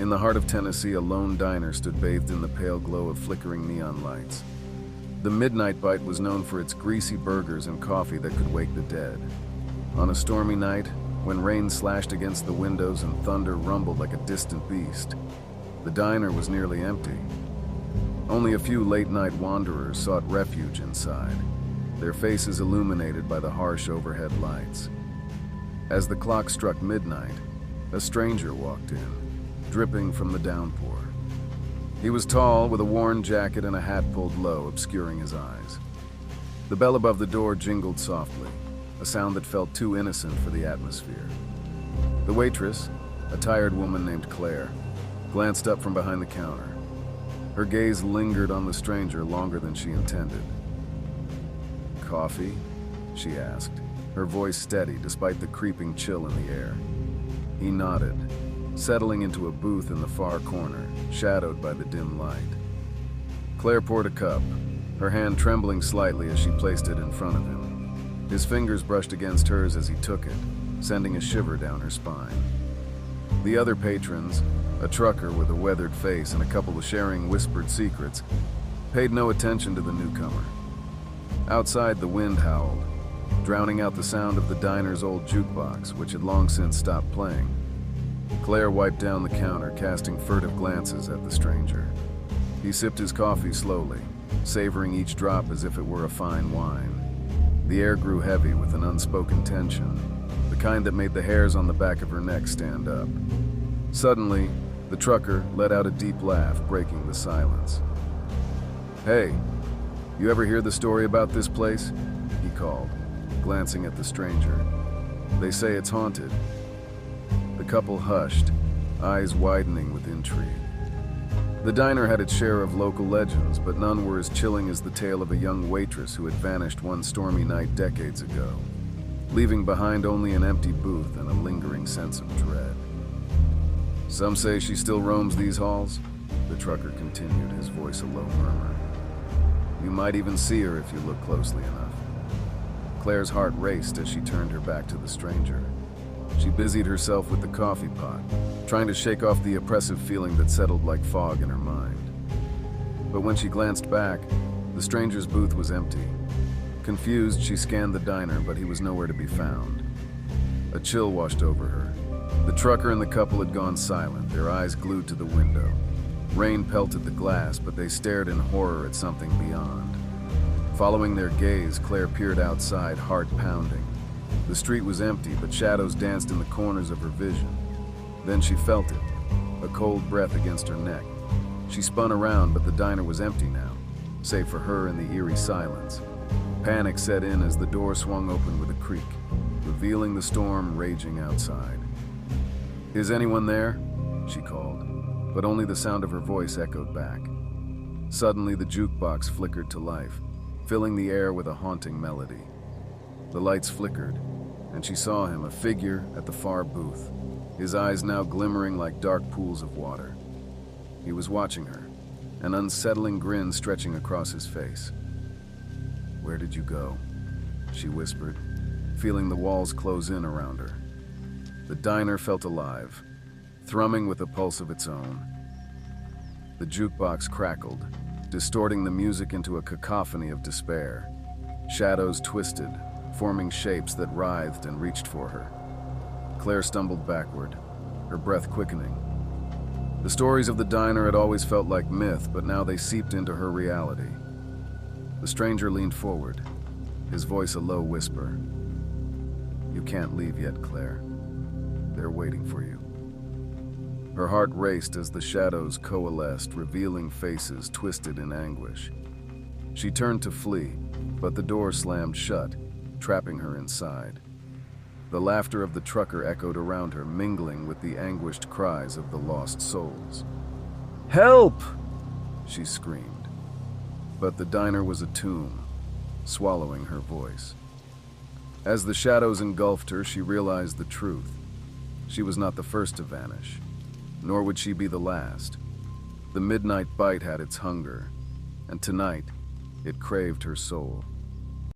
In the heart of Tennessee, a lone diner stood bathed in the pale glow of flickering neon lights. The Midnight Bite was known for its greasy burgers and coffee that could wake the dead. On a stormy night, when rain slashed against the windows and thunder rumbled like a distant beast, the diner was nearly empty. Only a few late-night wanderers sought refuge inside, their faces illuminated by the harsh overhead lights. As the clock struck midnight, a stranger walked in, dripping from the downpour. He was tall, with a worn jacket and a hat pulled low, obscuring his eyes. The bell above the door jingled softly, a sound that felt too innocent for the atmosphere. The waitress, a tired woman named Claire, glanced up from behind the counter. Her gaze lingered on the stranger longer than she intended. "Coffee?" she asked, her voice steady despite the creeping chill in the air. He nodded, settling into a booth in the far corner, shadowed by the dim light. Claire poured a cup, her hand trembling slightly as she placed it in front of him. His fingers brushed against hers as he took it, sending a shiver down her spine. The other patrons, a trucker with a weathered face and a couple of sharing whispered secrets, paid no attention to the newcomer. Outside, the wind howled, drowning out the sound of the diner's old jukebox, which had long since stopped playing. Claire wiped down the counter, casting furtive glances at the stranger. He sipped his coffee slowly, savoring each drop as if it were a fine wine. The air grew heavy with an unspoken tension, the kind that made the hairs on the back of her neck stand up. Suddenly, the trucker let out a deep laugh, breaking the silence. "Hey, you ever hear the story about this place?" he called, glancing at the stranger. "They say it's haunted." The couple hushed, eyes widening with intrigue. The diner had its share of local legends, but none were as chilling as the tale of a young waitress who had vanished one stormy night decades ago, leaving behind only an empty booth and a lingering sense of dread. "Some say she still roams these halls," the trucker continued, his voice a low murmur. "You might even see her if you look closely enough." Claire's heart raced as she turned her back to the stranger. She busied herself with the coffee pot, trying to shake off the oppressive feeling that settled like fog in her mind. But when she glanced back, the stranger's booth was empty. Confused, she scanned the diner, but he was nowhere to be found. A chill washed over her. The trucker and the couple had gone silent, their eyes glued to the window. Rain pelted the glass, but they stared in horror at something beyond. Following their gaze, Claire peered outside, heart pounding. The street was empty, but shadows danced in the corners of her vision. Then she felt it, a cold breath against her neck. She spun around, but the diner was empty now, save for her and the eerie silence. Panic set in as the door swung open with a creak, revealing the storm raging outside. "Is anyone there?" she called, but only the sound of her voice echoed back. Suddenly, the jukebox flickered to life, filling the air with a haunting melody. The lights flickered, and she saw him, a figure at the far booth, his eyes now glimmering like dark pools of water. He was watching her, an unsettling grin stretching across his face. "Where did you go?" she whispered, feeling the walls close in around her. The diner felt alive, thrumming with a pulse of its own. The jukebox crackled, distorting the music into a cacophony of despair. Shadows twisted, forming shapes that writhed and reached for her. Claire stumbled backward, her breath quickening. The stories of the diner had always felt like myth, but now they seeped into her reality. The stranger leaned forward, his voice a low whisper. "You can't leave yet, Claire. They're waiting for you." Her heart raced as the shadows coalesced, revealing faces twisted in anguish. She turned to flee, but the door slammed shut, trapping her inside. The laughter of the trucker echoed around her, mingling with the anguished cries of the lost souls. "Help!" she screamed. But the diner was a tomb, swallowing her voice. As the shadows engulfed her, she realized the truth. She was not the first to vanish, nor would she be the last. The midnight bite had its hunger, and tonight it craved her soul.